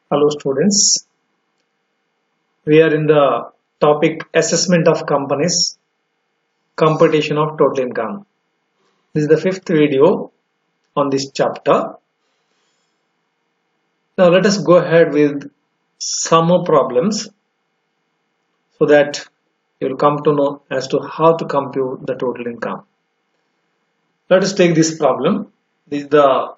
Hello students, we are in the topic assessment of companies, computation of total income. This is the fifth video on this chapter. Now let us go ahead with some more problems so that you will come to know as to how to compute the total income. Let us take this problem. This is the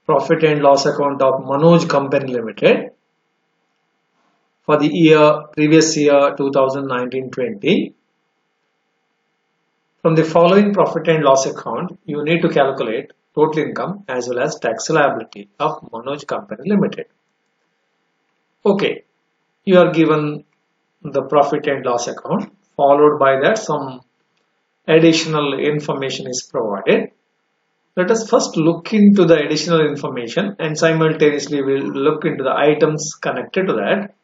profit and loss account of Manoj Company Limited for the previous year 2019-20. From the following profit and loss account, you need to calculate total income as well as tax liability of Manoj Company Limited. Okay, you are given the profit and loss account, followed by that some additional information is provided. Let us first look into the additional information and simultaneously we'll look into the items connected to that.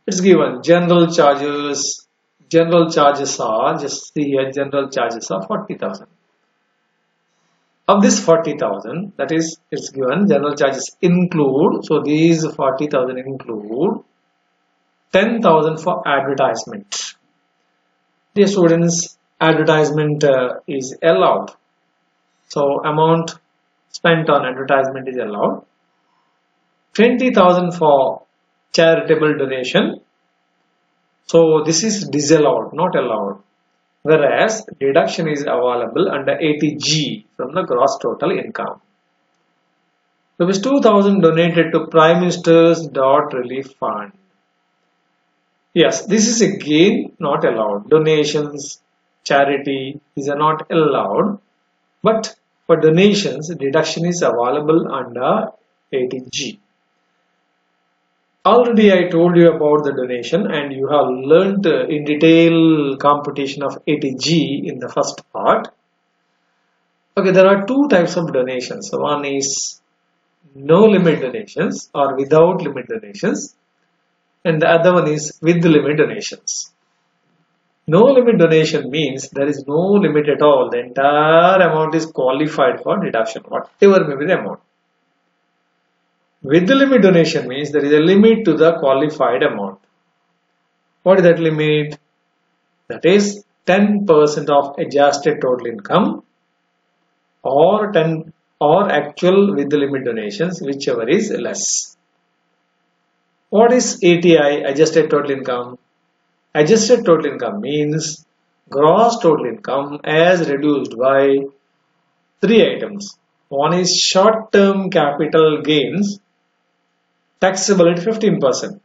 It's given general charges. General charges are, just see here, general charges are 40,000. Of this 40,000, that is, it's given general charges include, so these 40,000 include 10,000 for advertisement. Dear students, advertisement is allowed. So amount spent on advertisement is allowed. 20,000 for charitable donation. So this is disallowed, not allowed. Whereas deduction is available under 80G from the gross total income. Rupees 2,000 donated to Prime Minister's Dot Relief Fund. Yes, this is again not allowed. Donations, charity, these are not allowed. But for donations, deduction is available under 80G. Already I told you about the donation and you have learnt in detail computation of 80G in the first part. Okay, there are two types of donations. One is no limit donations or without limit donations, and the other one is with limit donations. No limit donation means there is no limit at all. The entire amount is qualified for deduction, whatever may be the amount. With the limit donation means there is a limit to the qualified amount. What is that limit? That is 10% of adjusted total income or actual with the limit donations, whichever is less. What is ATI, adjusted total income? Adjusted total income means gross total income as reduced by three items. One is short-term capital gains, taxable at 15%.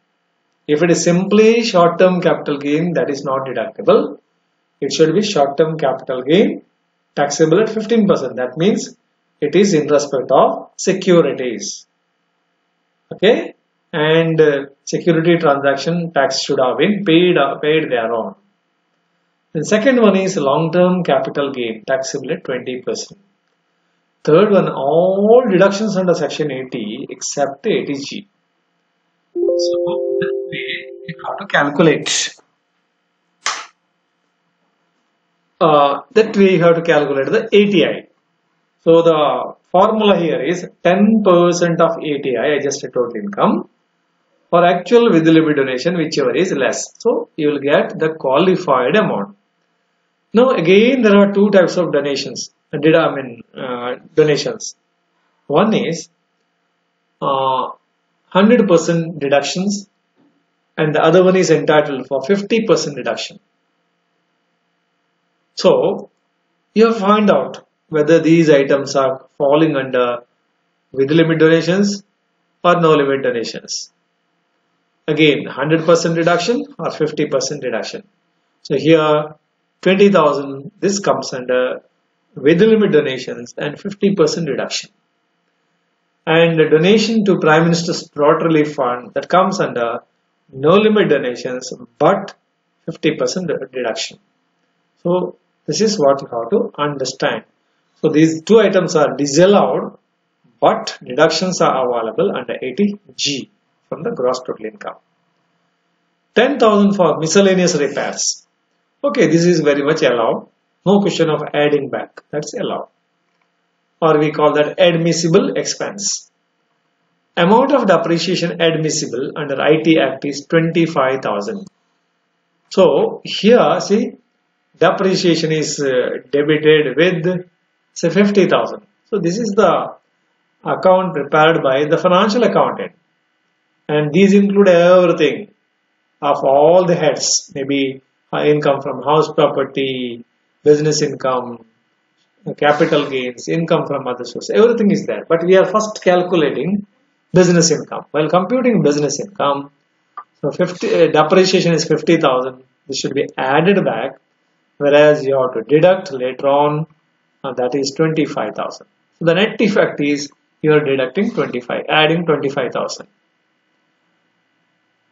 If it is simply short-term capital gain, that is not deductible. It should be short-term capital gain, taxable at 15%. That means it is in respect of securities. Okay, and security transaction tax should have been paid thereon. The second one is long-term capital gain, taxable at 20%. Third one, all deductions under section 80 except 80G. So that way you have to calculate. The ATI. So the formula here is 10% of ATI, adjusted total income, or actual with the limit donation, whichever is less. So you will get the qualified amount. Now again, there are two types of donations. Donations. One is 100% deductions, and the other one is entitled for 50% deduction. So you have to find out whether these items are falling under with limit donations or no limit donations. Again, 100% deduction or 50% deduction. So here 20,000, this comes under with limit donations and 50% deduction. And the donation to Prime Minister's Dot Relief Fund, that comes under no limit donations but 50% deduction. So this is what you have to understand. So these two items are disallowed but deductions are available under 80G from the gross total income. 10,000 for miscellaneous repairs. Okay, this is very much allowed. No question of adding back. That's allowed. or we call that admissible expense. Amount of depreciation admissible under IT Act is 25,000. So here see, depreciation is debited with say 50,000. So this is the account prepared by the financial accountant, and these include everything of all the heads, maybe income from house property, business income, capital gains, income from other sources, everything is there. But we are first calculating business income. While computing business income, so depreciation is 50,000. This should be added back, whereas you have to deduct later on, that is 25,000. So the net effect is you are deducting 25, adding 25,000.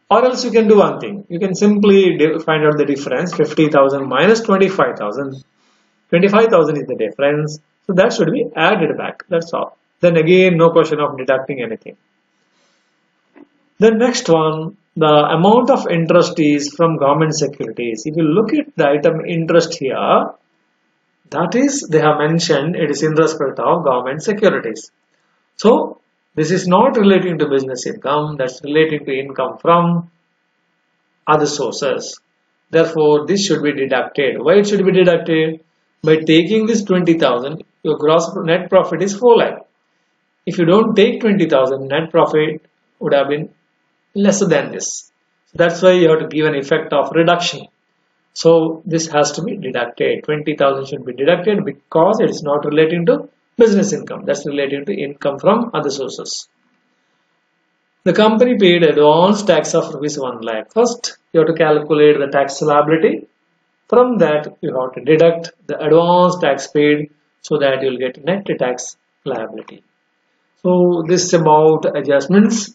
Or else you can do one thing. You can simply find out the difference. 50,000 minus 25,000. 25,000 is the difference. So that should be added back. That's all. Then again, no question of deducting anything. The next one, the amount of interest is from government securities. If you look at the item interest here, that is, they have mentioned it is in respect of government securities. So this is not relating to business income, that's relating to income from other sources. Therefore, this should be deducted. Why it should be deducted? By taking this 20,000, your gross net profit is 4 lakh. If you don't take 20,000, net profit would have been lesser than this. That's why you have to give an effect of reduction. So this has to be deducted. 20,000 should be deducted because it is not relating to business income. That's related to income from other sources. The company paid advance tax of rupees 1 lakh. First, you have to calculate the tax liability. From that, you have to deduct the advance tax paid so that you will get net tax liability. So this is about adjustments.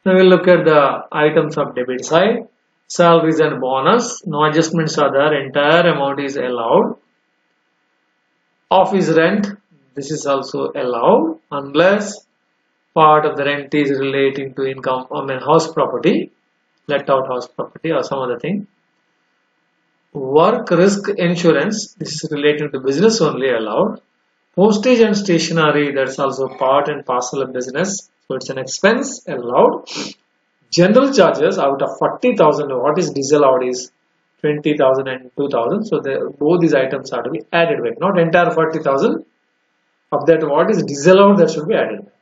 Now we'll look at the items of debit side. Salaries and bonus. No adjustments are there. Entire amount is allowed. Office rent. This is also allowed unless part of the rent is relating to income, house property, let out house property or some other thing. Work risk insurance, this is related to business only allowed. Postage and stationery, that's also part and parcel of business, so it's an expense allowed. General charges out of 40,000, what is disallowed is 20,000 and 2,000, so both these items are to be added back, not entire 40,000. Of that, what is disallowed, that should be added back.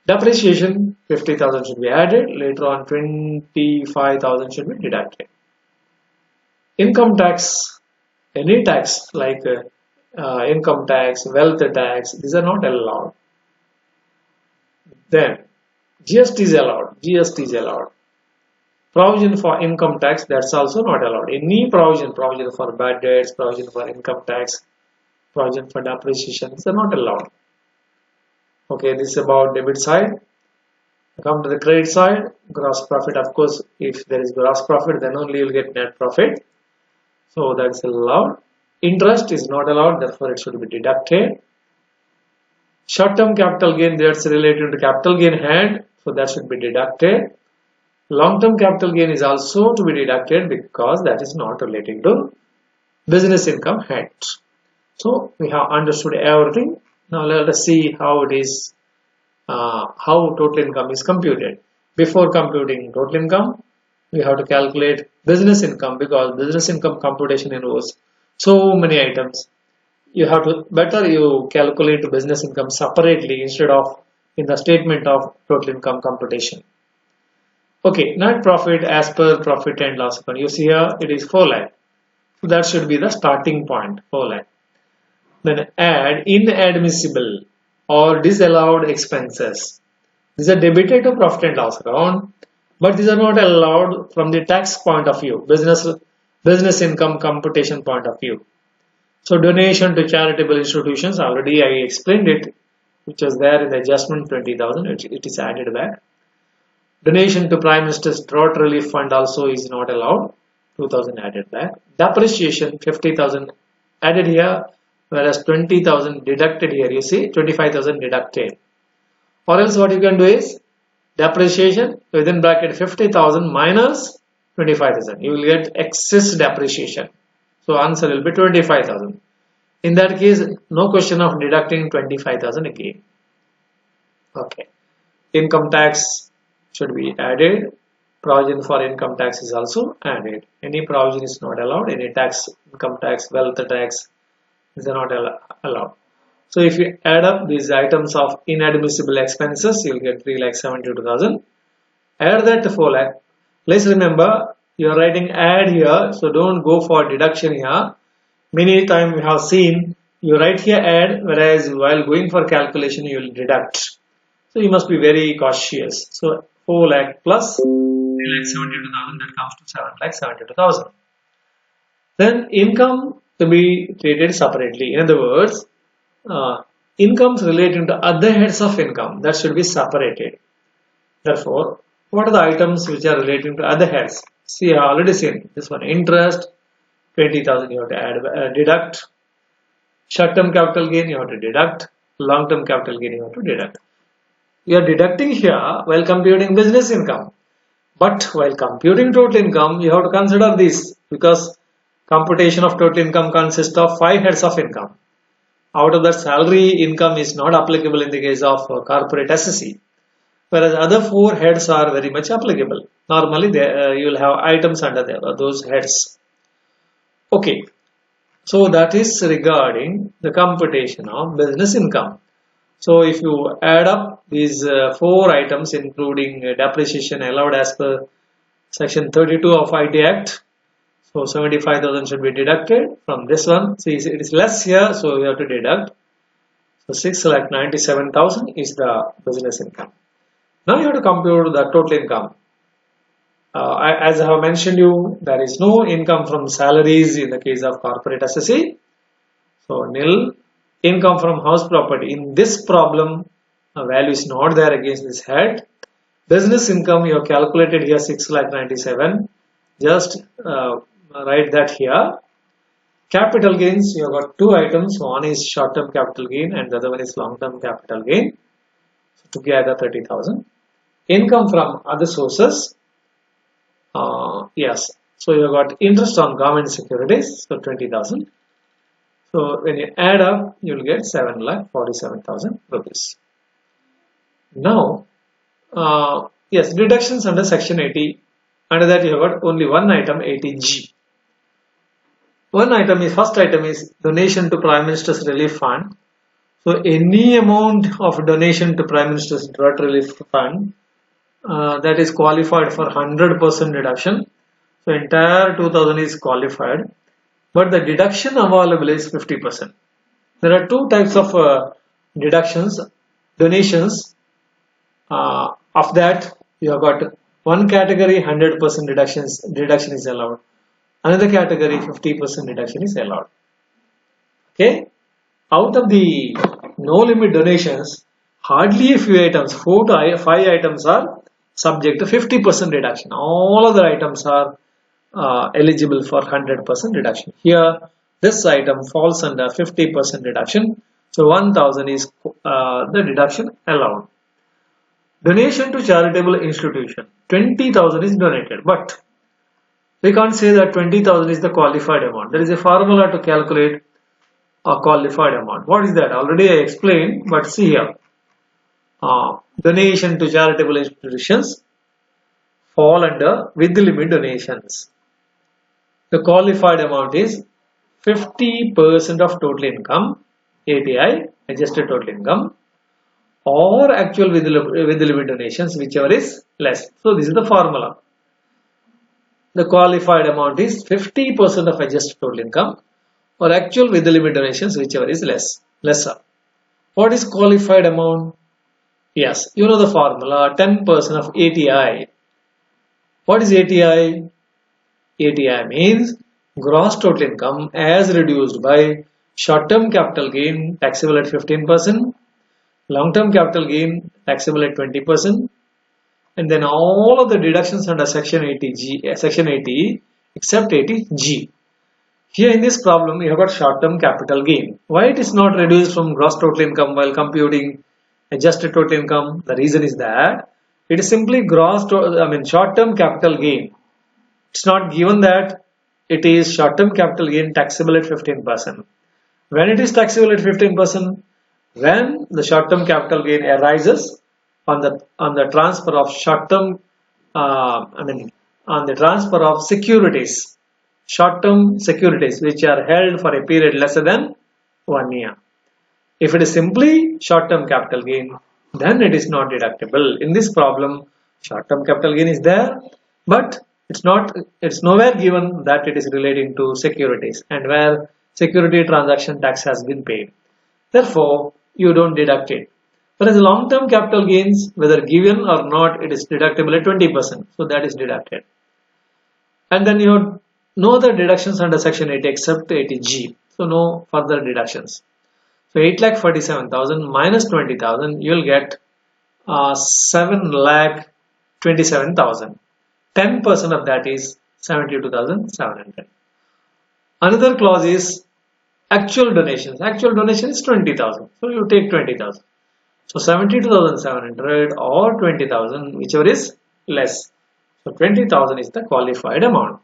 Depreciation, 50,000 should be added, later on 25,000 should be deducted. Income tax, any tax like income tax, wealth tax, these are not allowed. Then GST is allowed. GST is allowed. Provision for income tax, that's also not allowed. Any provision for bad debts, provision for income tax, provision for depreciation, these are not allowed. Okay, this is about debit side. Come to the credit side. Gross profit, of course, if there is gross profit, then only you will get net profit. So that's allowed. Interest is not allowed, therefore it should be deducted. Short-term capital gain, that's related to capital gain had, so that should be deducted. Long-term capital gain is also to be deducted because that is not relating to business income had. So we have understood everything. Now let us see how it is, how total income is computed. Before computing total income, we have to calculate business income because business income computation involves so many items. You have to better you calculate business income separately instead of in the statement of total income computation. Okay, net profit as per profit and loss account. You see here it is 4 lakh. So that should be the starting point, 4 lakh. Then add inadmissible or disallowed expenses. These are debited to profit and loss account, but these are not allowed from the tax point of view, business income computation point of view. So donation to charitable institutions, already I explained it, which was there in the adjustment 20,000, it is added back. Donation to Prime Minister's Drought Relief Fund also is not allowed, 2,000 added back. Depreciation 50,000 added here, whereas 20,000 deducted here. You see 25,000 deducted. Or else what you can do is depreciation within bracket 50,000 minus 25,000. You will get excess depreciation. So answer will be 25,000. In that case, no question of deducting 25,000 again. Okay. Income tax should be added. Provision for income tax is also added. Any provision is not allowed. Any tax, income tax, wealth tax is not allowed. So if you add up these items of inadmissible expenses, you'll get 3,72,000. Add that to 4 lakh. Please remember, you're writing add here, so don't go for deduction here. Many times we have seen you write here add, whereas while going for calculation you will deduct. So you must be very cautious. So 4 lakh plus 3,72,000, that comes to 7,72,000. Then income to be treated separately. In other words, incomes relating to other heads of income, that should be separated. Therefore, what are the items which are relating to other heads? See, I have already seen this one: interest, 20,000 you have to add, deduct. Short-term capital gain you have to deduct. Long-term capital gain you have to deduct. You are deducting here while computing business income. But while computing total income, you have to consider this, because computation of total income consists of 5 heads of income. Out of that, salary income is not applicable in the case of corporate SSE, whereas other 4 heads are very much applicable. Normally, you will have items under those heads. Okay, so that is regarding the computation of business income. So if you add up these 4 items, including depreciation allowed as per section 32 of IT Act, so 75,000 should be deducted from this one. See, it is less here, so we have to deduct. So 6,97,000 is the business income. Now you have to compute the total income. As I have mentioned you, there is no income from salaries in the case of corporate SSE. So nil. Income from house property. In this problem, value is not there against this head. Business income you have calculated here 6,97,000. Just write that here. Capital gains, you have got 2 items. One is short-term capital gain and the other one is long-term capital gain. So together 30,000. Income from other sources. Yes. So you have got interest on government securities. So 20,000. So when you add up, you will get 7,47,000 rupees. Now, yes, deductions under section 80. Under that, you have got only one item, 80G. One item is, first item is donation to Prime Minister's Relief Fund. So any amount of donation to Prime Minister's Drought Relief Fund that is qualified for 100% deduction. So entire 2,000 is qualified. But the deduction available is 50%. There are 2 types of deductions, donations. Of that, you have got one category 100% deduction is allowed. Another category 50% deduction is allowed. Okay. Out of the no limit donations, hardly a few items, 4 to 5 items are subject to 50% deduction. All other items are eligible for 100% deduction. Here, this item falls under 50% deduction. So 1,000 is the deduction allowed. Donation to charitable institution. 20,000 is donated, but we can't say that 20,000 is the qualified amount. There is a formula to calculate a qualified amount. What is that? Already I explained, but see here. Donation to charitable institutions fall under with the limit donations. The qualified amount is 50% of total income, ATI, adjusted total income, or actual with the limit donations, whichever is less. So this is the formula. The qualified amount is 50% of adjusted total income, or actual with the limit donations, whichever is lesser. What is qualified amount? Yes, you know the formula, 10% of ATI. What is ATI? ATI means gross total income as reduced by short-term capital gain taxable at 15%, long-term capital gain taxable at 20%, and then all of the deductions under section 80 except 80G. Here in this problem, you have got short-term capital gain. Why it is not reduced from gross total income while computing adjusted total income? The reason is that it is simply short-term capital gain. It's not given that it is short-term capital gain taxable at 15%. When it is taxable at 15%, when the short-term capital gain arises on the transfer of short-term, on the transfer of securities, short-term securities which are held for a period lesser than 1 year. If it is simply short-term capital gain, then it is not deductible. In this problem, short-term capital gain is there, but it's nowhere given that it is relating to securities and where security transaction tax has been paid. Therefore, you don't deduct it. Whereas long-term capital gains, whether given or not, it is deductible at 20%. So that is deducted. And then you have no other deductions under section 80 except 80G. So no further deductions. So 8,47,000 minus 20,000, you will get 7,27,000. 10% of that is 72,700. Another clause is actual donations. Actual donation is 20,000. So you take 20,000. So 72,700 or 20,000, whichever is less. So 20,000 is the qualified amount.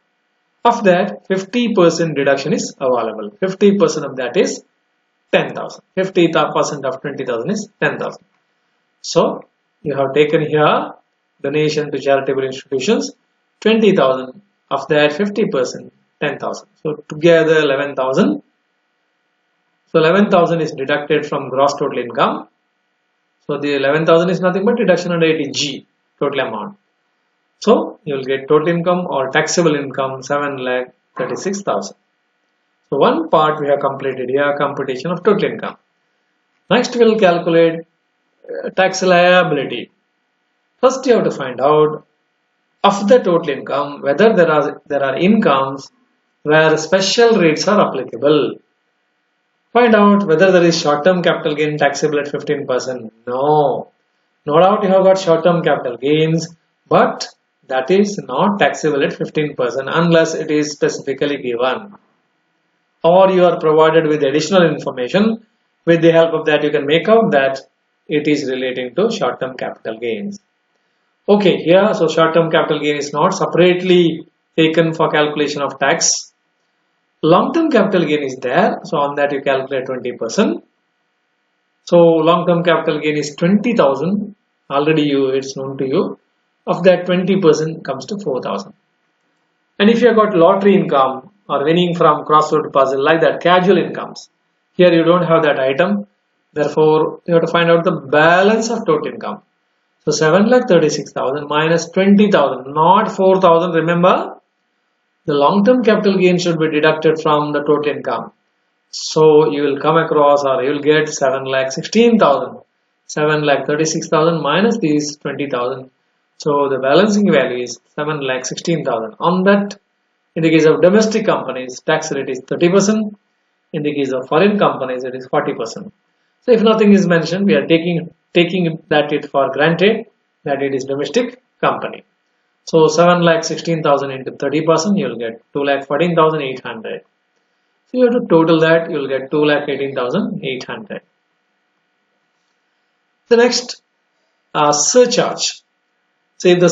Of that, 50% deduction is available. 50% of that is 10,000. 50% of 20,000 is 10,000. So you have taken here donation to charitable institutions 20,000. Of that 50% 10,000. So together 11,000. So 11,000 is deducted from gross total income. So the 11,000 is nothing but deduction under 80G total amount. So you will get total income or taxable income 7,36,000. So one part we have completed here, computation of total income. Next we will calculate tax liability. First you have to find out of the total income whether there are incomes where special rates are applicable. Find out whether there is short-term capital gain taxable at 15%. No doubt you have got short-term capital gains, but that is not taxable at 15% unless it is specifically given. Or you are provided with additional information. With the help of that you can make out that it is relating to short-term capital gains. Okay, here so short-term capital gain is not separately taken for calculation of tax. Long-term capital gain is there, so on that you calculate 20%. So long-term capital gain is 20,000. Already it's known to you. Of that 20% comes to 4,000. And if you have got lottery income or winning from crossword puzzle like that, casual incomes, here you don't have that item. Therefore, you have to find out the balance of total income. So 7,36,000 minus 20,000, not 4,000. Remember, the long-term capital gain should be deducted from the total income. So you will come across or you will get 7,16,000. 7,36,000 minus these 20,000. So the balancing value is 7,16,000. On that, in the case of domestic companies, tax rate is 30%. In the case of foreign companies, it is 40%. So if nothing is mentioned, we are taking that it for granted that it is domestic company. So 7,16,000 into 30%, you will get 2,14,800. So you have to total that, you will get 2,18,800. The next surcharge. Say if the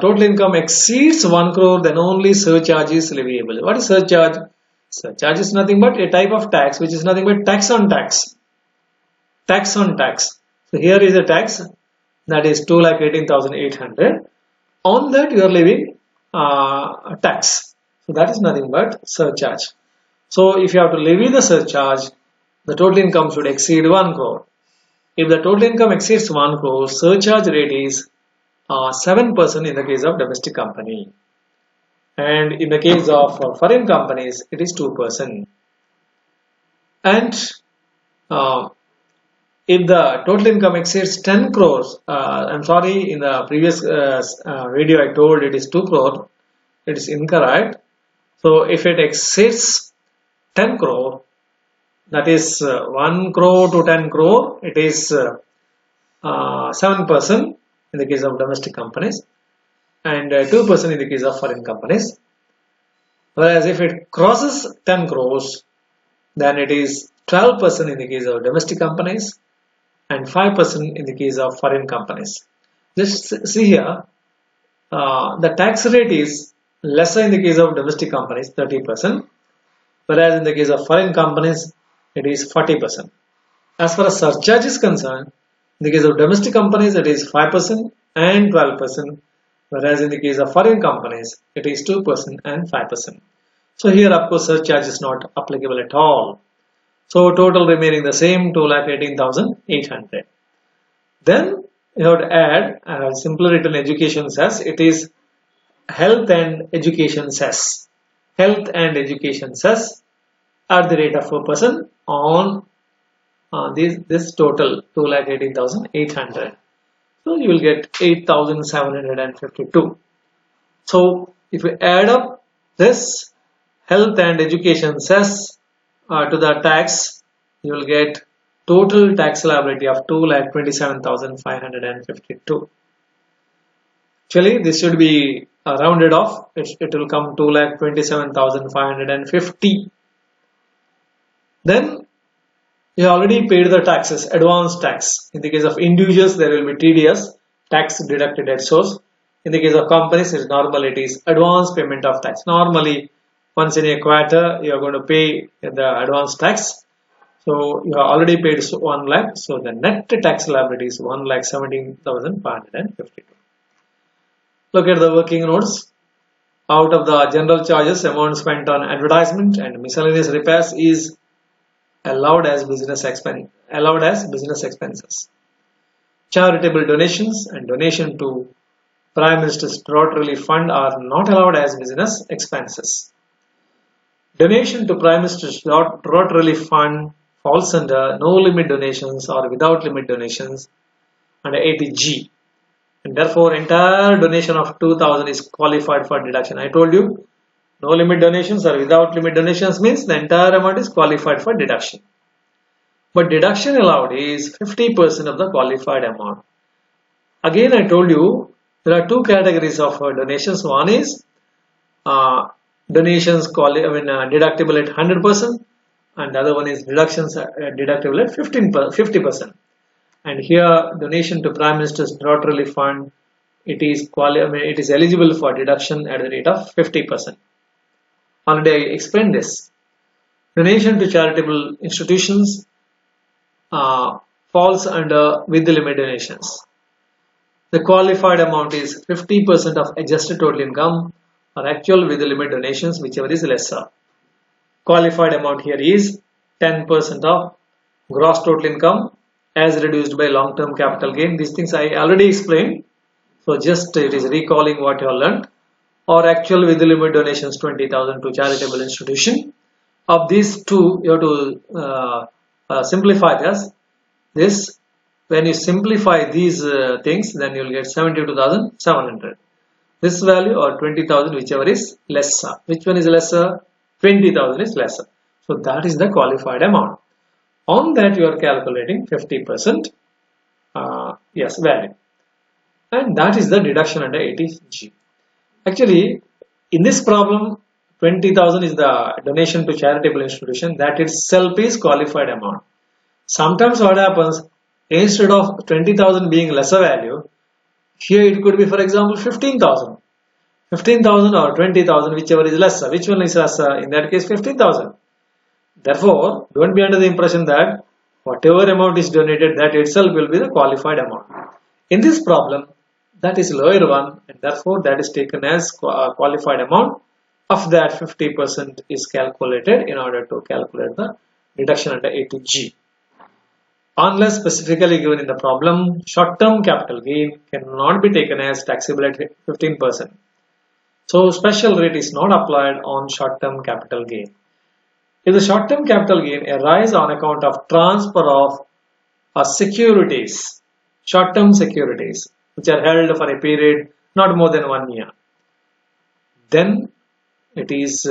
total income exceeds 1 crore, then only surcharge is leviable. What is surcharge? Surcharge is nothing but a type of tax which is nothing but tax on tax. Tax on tax. So here is a tax that is 2,18,800. On that you are levying a tax. So that is nothing but surcharge. So if you have to levy the surcharge, the total income should exceed 1 crore. If the total income exceeds 1 crore, surcharge rate is 7% in the case of domestic company. And in the case of foreign companies, it is 2%. And if the total income exceeds 10 crores, I'm sorry, in the previous video I told it is 2 crore, it is incorrect. So if it exceeds 10 crore, that is 1 crore to 10 crore, it is 7% in the case of domestic companies and 2% in the case of foreign companies. Whereas if it crosses 10 crores, then it is 12% in the case of domestic companies and 5% in the case of foreign companies. Just see here, the tax rate is lesser in the case of domestic companies, 30%, whereas in the case of foreign companies, it is 40%. As far as surcharge is concerned, in the case of domestic companies, it is 5% and 12%, whereas in the case of foreign companies, it is 2% and 5%. So here, of course, surcharge is not applicable at all. So total remaining the same, 2,18,800. Then you have to add simply written education cess. It is health and education cess. Health and education cess at the rate of 4% on this total 2,18,800. So you will get 8,752. So if you add up this health and education cess to the tax, you will get total tax liability of 2,27,552. Actually, this should be rounded off. It will come 2,27,550. Then you already paid the taxes, advance tax. In the case of individuals, there will be TDS, tax deducted at source. In the case of companies, it is advance payment of tax. Normally, once in a quarter, you are going to pay the advance tax. So you have already paid 1 lakh. So the net tax liability is 1,17,552. Look at the working notes. Out of the general charges, amount spent on advertisement and miscellaneous repairs is allowed as business expenses. Charitable donations and donation to Prime Minister's Drought Relief Fund are not allowed as business expenses. Donation to Prime Minister's Drought Relief Fund falls under no limit donations or without limit donations under 80G. And therefore, entire donation of 2,000 is qualified for deduction. I told you, no limit donations or without limit donations means the entire amount is qualified for deduction. But deduction allowed is 50% of the qualified amount. Again, I told you there are two categories of donations. One is donations deductible at 100%, and the other one is deductions deductible at 50%. And here, donation to Prime Minister's Drought Relief Fund, it is eligible for deduction at the rate of 50%. Already I explained this. Donation to charitable institutions falls under with the limit donations. The qualified amount is 50% of adjusted total income or actual with the limit donations, whichever is lesser. Qualified amount here is 10% of gross total income as reduced by long-term capital gain. These things I already explained. So just it is recalling what you have learned. Or actual with the limit donations 20,000 to charitable institution. Of these two, you have to simplify this. When you simplify these things, then you will get 72,700. This value or 20,000, whichever is lesser. Which one is lesser? 20,000 is lesser. So that is the qualified amount. On that you are calculating 50% value. And that is the deduction under 80G. Actually, in this problem, 20,000 is the donation to charitable institution. That itself is qualified amount. Sometimes what happens, instead of 20,000 being lesser value, here it could be, for example, 15,000. 15,000 or 20,000, whichever is lesser. Which one is lesser? In that case, 15,000. Therefore, don't be under the impression that whatever amount is donated, that itself will be the qualified amount. In this problem, that is lower one, and therefore that is taken as qualified amount. Of that, 50% is calculated in order to calculate the deduction under 80G. Unless specifically given in the problem, short-term capital gain cannot be taken as taxable at 15%. So special rate is not applied on short-term capital gain. If the short-term capital gain arises on account of transfer of securities, short-term securities, which are held for a period not more than 1 year, then it is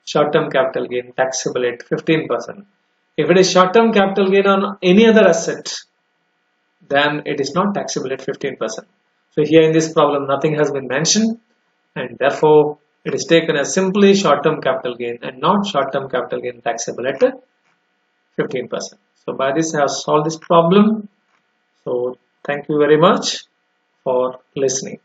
short-term capital gain taxable at 15%. If it is short-term capital gain on any other asset, then it is not taxable at 15%. So here in this problem, nothing has been mentioned, and therefore it is taken as simply short-term capital gain and not short-term capital gain taxable at 15%. So by this I have solved this problem. So thank you very much for listening.